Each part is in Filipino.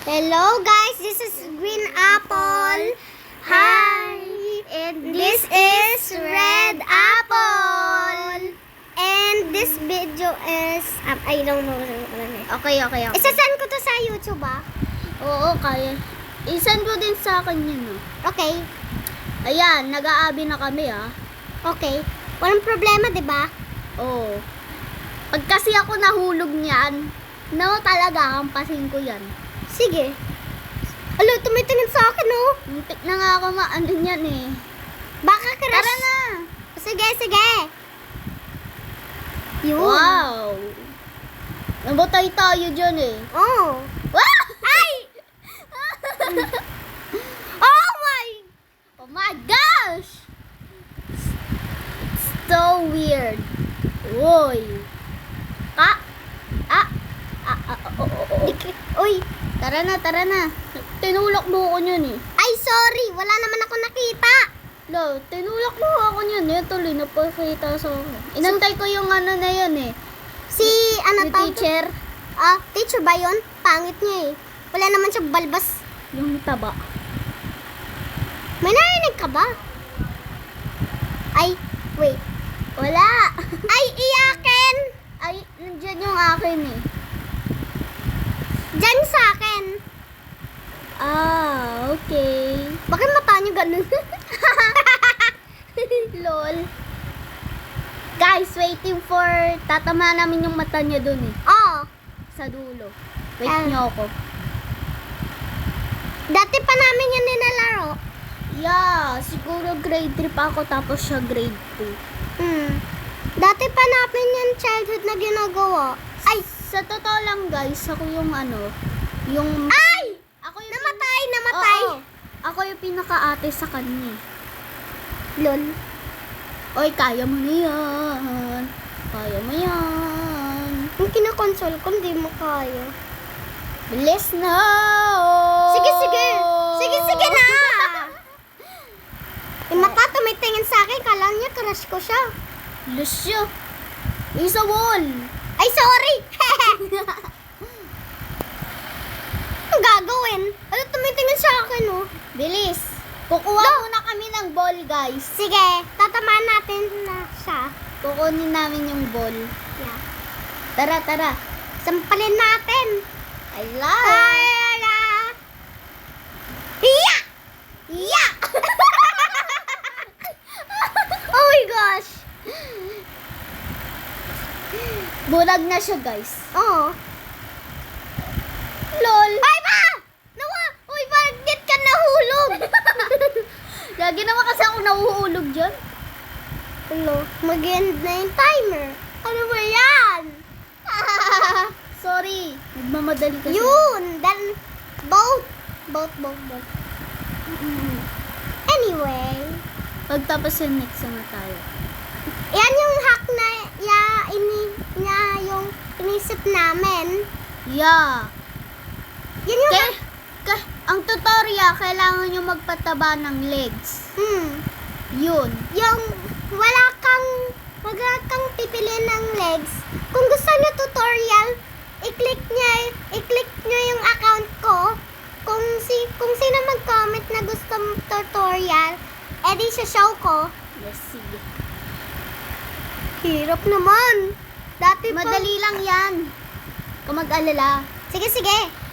Hello guys, this is Green Apple. Hi. And this is Red Apple. And this video is, I don't know. Okay. Isasend ko to sa YouTube Oo, kaya. Isend mo din sa akin yun, Okay. Ayan, nag-aabi na kami, Okay. Walang problema, di ba? Oo. Pag kasi ako nahulog niyan, talaga, kampasin ko yan. Sige. Alo, tumitingin sa akin, Muntik na nga ako maano niyan Baka crush. Tara na! Sige. Yun. Wow! Nabatay tayo dyan Oh. Wow! Ay! Oh my gosh! It's so weird. Uy! Uy. Tara na. Tinulak mo ako niyan Ay, sorry. Wala naman ako nakita. Tinulak mo ako niyan tuloy napakita sa akin. Inantay ko yung ano na yun Si, yung teacher. Teacher ba yun? Pangit niya Wala naman siya balbas. Yung taba. May narinig ka ba? Ay, wait. Wala! Ay, iyakin! Ay, nandiyan yung akin Diyan sa akin. Okay. Bakit mata niyo ganun? Lol. Guys, waiting for tatama namin yung mata niya dun sa dulo. Wait nyo ako. Dati pa namin yan nilalaro. Yeah, siguro grade 3 pa ako tapos siya grade 2. Dati pa namin yan childhood na ginagawa. Ay! Sa totoo lang guys, ako yung yung... Ay! Ako yung Namatay! Oo. Ako yung pinaka-ate sa kanya Lol. Oy, kaya mo na yan. Kaya mo yan. Yung kinakonsole ko, hindi mo kaya. Bilis na! Sige na! Yung mata tumitingin sa akin, kala niya crush ko siya. Lusyo! Isa wall! Ay, sorry! Ang gagawin? Ano tumitingin sa akin, Bilis! Kukuha muna kami ng ball, guys. Sige, tatamaan natin na siya. Kukunin namin yung ball. Yeah. Tara. Sampalin natin. Ala! Ala! Hiya! Hiya! Oh my gosh! Bulag na siya, guys. Oo. LOL! Ay ba! Nawa! Uy, bakit ka nahulog? Lagi naman kasi ako nahuhulog dyan. Hello? Mag-end na yung timer. Ano ba yan? Sorry. Nagmamadali kasi. Yun! Then, both. Anyway. Pagtapos yung next na tayo. Yan yung hack na yung inisip namin. Yeah. Yan yung hack. Ang tutorial, kailangan nyo magpataba ng legs. Yun. Yung wala kang pipiliin ng legs. Kung gusto nyo tutorial, i-click nyo yung account ko. Kung sino mag-comment na gusto tutorial, edi show ko. Yes, sige. Hirap naman. Dati pa. Madali lang yan. Kung mag-alala. Sige.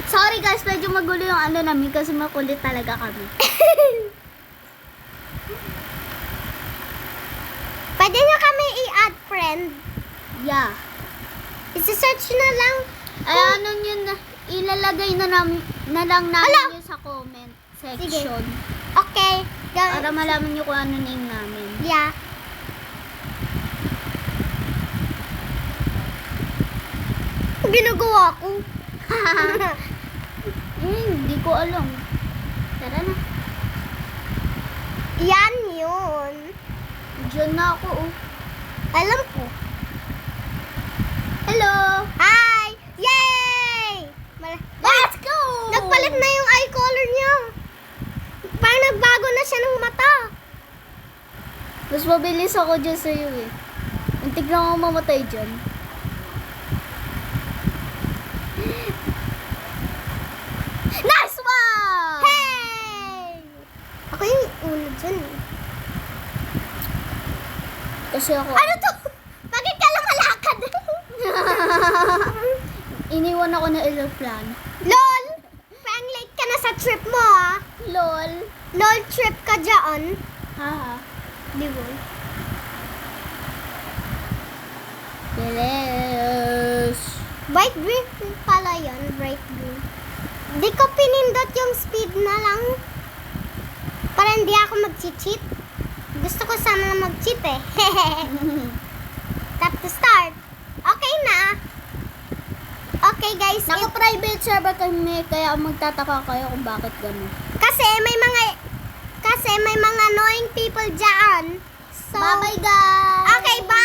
Sorry guys, medyo magulo yung namin kasi makulit talaga kami. Pwede nyo kami i-add friend. Yeah. Isi-search na lang. Ilalagay na lang namin yun sa comment section. Okay. Para malaman nyo kung ano name namin. Yeah. Ang ginagawa ko. Hindi ko alam. Tara na. Yan yun. Diyan na ako Alam ko. Hello! Hi! Yay! Let's go! Nagpalit na yung eye color niya. Parang nagbago na siya ng mata. Mas mabilis ako dyan sa'yo Muntik na ako mamatay dyan. Kasi ako, Ano to? Bakit ka lumalakad? iniwan ako ng aeroplano. LOL! Parang late ka na sa trip mo, ah. LOL. LOL trip ka dyan. Haha. Di ba? Bilis. Bright green pala yun. Bright green. Di ko pinindot yung speed na lang. Para hindi ako mag-cheat. Gusto ko sana mag-cheat eh. Tap to start. Okay na. Okay guys. Naka-private server kami, kaya magtataka kayo kung bakit gano'n. Kasi may mga annoying people dyan. So, Bye-bye, guys! Okay, bye!